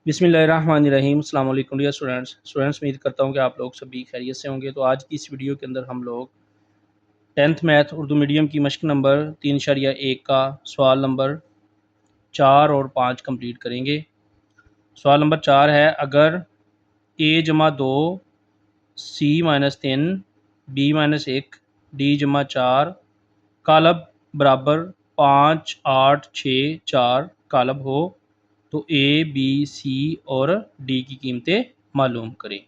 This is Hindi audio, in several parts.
बिस्मिल्लाहिर्रहमानिर्रहीम। अस्सलाम वालेकुम डियर स्टूडेंट्स उम्मीद करता हूँ कि आप लोग सभी खैरियत से होंगे। तो आज की इस वीडियो के अंदर हम लोग 10th मैथ उर्दू मीडियम की मश्क नंबर 3.1 का सवाल नंबर 4 और 5 कंप्लीट करेंगे। सवाल नंबर 4 है, अगर a जमा 2 c-3 b-1 d-4 कालब बराबर 5 8 6 4 कालब हो तो ए बी सी और डी की कीमतें मालूम करें।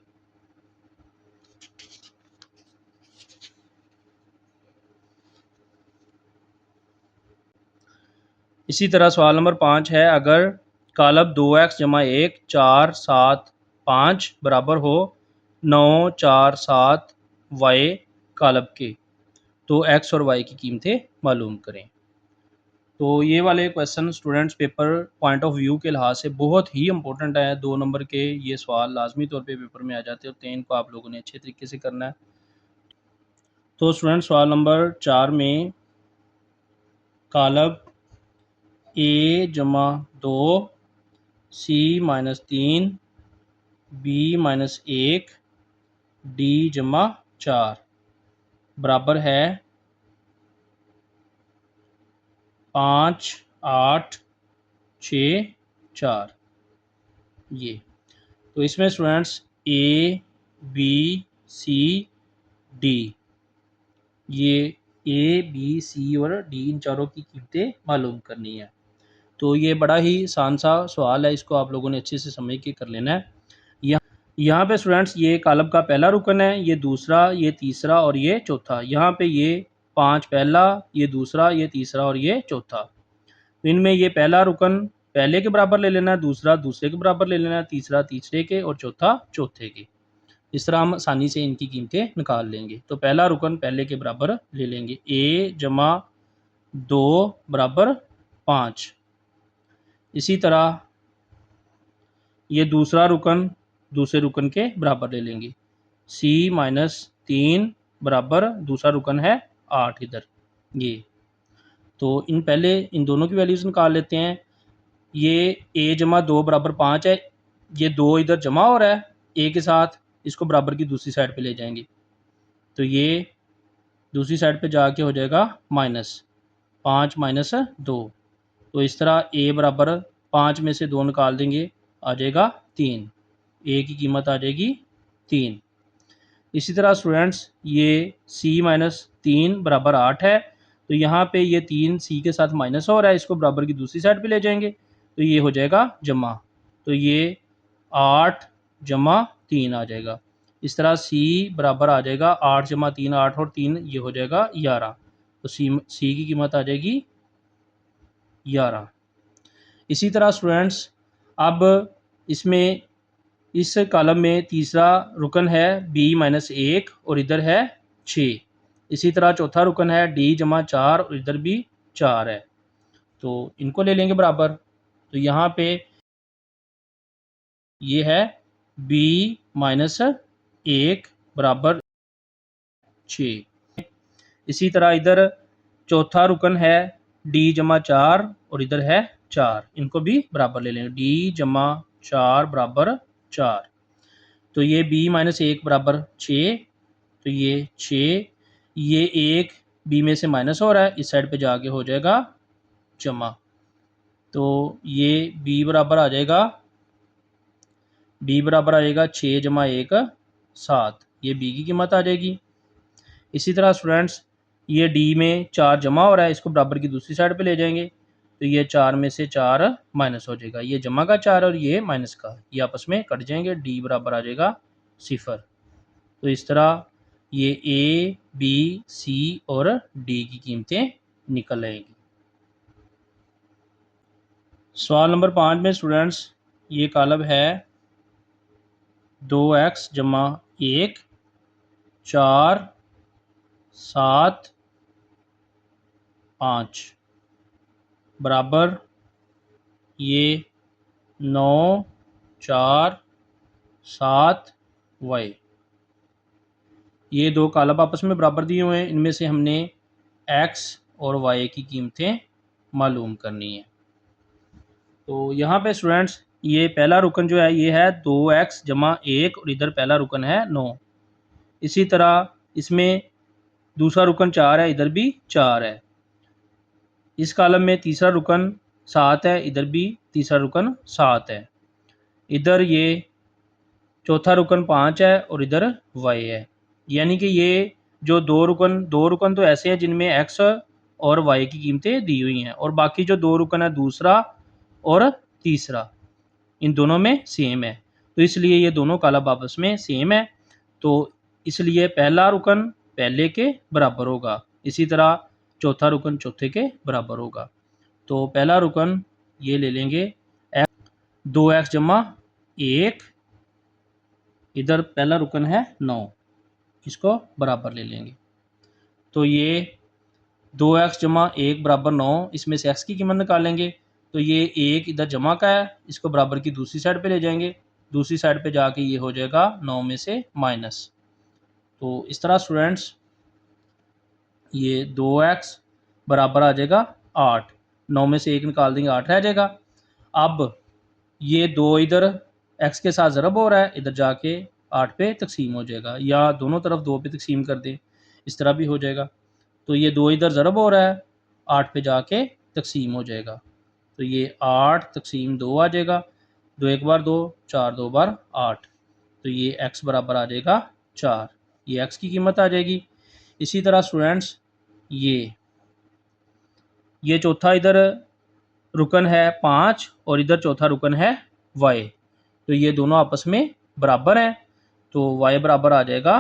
इसी तरह सवाल नंबर 5 है, अगर कालब 2x-1 4 7 5 बराबर हो 9 4 7 y कालब के तो x और y की कीमतें मालूम करें। तो ये वाले question students paper point of view के लिहाज से बहुत ही इंपॉर्टेंट है। 2 नंबर के ये सवाल लाजमी तौर पे पेपर में आ जाते होते हैं। इनको आप लोगों ने अच्छे तरीके से करना है। तो स्टूडेंट सवाल नंबर 4 में कालब a-2 c-3 b-1 d-4 बराबर है 5 8 6 4। ये तो इसमें students A B C D, ये ए बी सी और डी इन चारों की कीमतें मालूम करनी है। तो ये बड़ा ही आसान सा सवाल है, इसको आप लोगों ने अच्छे से समझ के कर लेना है। यहाँ पे स्टूडेंट्स ये कालब का पहला रुकन है, ये दूसरा, ये तीसरा और ये चौथा। यहाँ पे ये 5 पहला, ये दूसरा, ये तीसरा और ये चौथा। तो इनमें ये पहला रुकन पहले के बराबर ले लेना है, दूसरा दूसरे के बराबर ले लेना है, तीसरा तीसरे के और चौथा चौथे के। इस तरह हम आसानी से इनकी कीमतें निकाल लेंगे। तो पहला रुकन पहले के बराबर ले लेंगे, a-2 बराबर 5। इसी तरह ये दूसरा रुकन दूसरे रुकन के बराबर ले लेंगे, c-3 बराबर दूसरा रुकन है 8 इधर ये। तो इन दोनों की वैल्यूज़ निकाल लेते हैं। ये a-2 बराबर 5 है, ये 2 इधर जमा हो रहा है a के साथ, इसको बराबर की दूसरी साइड पे ले जाएंगे तो ये दूसरी साइड पे जाके हो जाएगा -5 -2। तो इस तरह a बराबर 5 में से 2 निकाल देंगे, आ जाएगा 3, a की कीमत आ जाएगी 3। इसी तरह स्टूडेंट्स ये c-3 बराबर 8 है, तो यहाँ पे ये 3 c के साथ माइनस हो रहा है, इसको बराबर की दूसरी साइड पे ले जाएंगे तो ये हो जाएगा जमा, तो ये 8 जमा 3 आ जाएगा। इस तरह c बराबर आ जाएगा 8 जमा 3 8 और 3 ये हो जाएगा 11, तो c की कीमत आ जाएगी 11। इसी तरह स्टूडेंट्स अब इसमें इस कॉलम में तीसरा रुकन है b-1 और इधर है 6। इसी तरह चौथा रुकन है d-4 और इधर भी 4 है, तो इनको ले लेंगे बराबर। तो यहाँ पे ये है b-1 बराबर 6। इसी तरह इधर चौथा रुकन है d-4 और इधर है 4, इनको भी बराबर ले लेंगे, d-4 बराबर 4। तो ये b-1 बराबर 6, तो ये 6, ये 1 b में से माइनस हो रहा है, इस साइड पे जाके हो जाएगा जमा, तो ये b बराबर आ जाएगा 6 जमा 1 7, ये b की कीमत आ जाएगी। इसी तरह स्टूडेंट्स ये d में 4 जमा हो रहा है, इसको बराबर की दूसरी साइड पे ले जाएंगे तो ये 4 में से 4 माइनस हो जाएगा, ये जमा का 4 और ये माइनस का, ये आपस में कट जाएंगे, d बराबर आ जाएगा 0। तो इस तरह ये a b c और d की कीमतें निकल आएंगी। सवाल नंबर 5 में स्टूडेंट्स ये कालब है 2x-1 4 7 5 बराबर ये 9 4 7 y। ये दो कालब आपस में बराबर दिए हुए हैं, इनमें से हमने x और y की कीमतें मालूम करनी है। तो यहाँ पे स्टूडेंट्स ये पहला रुकन जो है ये है 2x जमा 1 और इधर पहला रुकन है 9। इसी तरह इसमें दूसरा रुकन 4 है, इधर भी 4 है। इस कॉलम में तीसरा रुकन 7 है, इधर भी तीसरा रुकन 7 है। इधर ये चौथा रुकन 5 है और इधर y है। यानी कि ये जो दो रुकन तो ऐसे हैं जिनमें x और y की कीमतें दी हुई हैं, और बाकी जो दो रुकन है दूसरा और तीसरा इन दोनों में सेम है, तो इसलिए ये दोनों कॉलम आपस में सेम है। तो इसलिए पहला रुकन पहले के बराबर होगा, इसी तरह चौथा रुकन चौथे के बराबर होगा। तो पहला रुकन ये ले लेंगे 2x जमा 1, इधर पहला रुकन है 9, इसको बराबर ले लेंगे। तो ये 2x जमा 1 बराबर 9, इसमें से x की कीमत निकालेंगे। तो ये 1 इधर जमा का है, इसको बराबर की दूसरी साइड पे ले जाएंगे, दूसरी साइड पे जाके ये हो जाएगा 9 में से माइनस। तो इस तरह स्टूडेंट्स ये 2x बराबर आ जाएगा 8, 9 में से 1 निकाल देंगे 8 रह जाएगा। अब ये 2 इधर x के साथ ज़रब हो रहा है, इधर जाके 8 पे तकसीम हो जाएगा, या दोनों तरफ 2 पे तकसीम कर दें, इस तरह भी हो जाएगा। तो ये 2 इधर ज़रब हो रहा है, 8 पे जाके तकसीम हो जाएगा। तो ये 8 तकसीम 2 आ जाएगा, 2 एक बार 2, 4 2 बार 8। तो ये x बराबर आ जाएगा 4, ये x की कीमत आ जाएगी। इसी तरह स्टूडेंट्स ये चौथा इधर रुकन है 5 और इधर चौथा रुकन है y, तो ये दोनों आपस में बराबर हैं, तो y बराबर आ जाएगा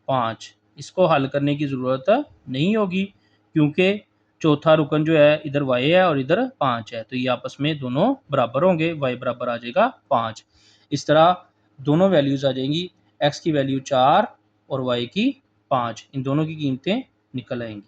5। इसको हल करने की ज़रूरत नहीं होगी क्योंकि चौथा रुकन जो है इधर y है और इधर 5 है, तो ये आपस में दोनों बराबर होंगे, y बराबर आ जाएगा 5। इस तरह दोनों वैल्यूज़ आ जाएंगी, x की वैल्यू 4 और y की 5, इन दोनों की कीमतें निकल आएंगी।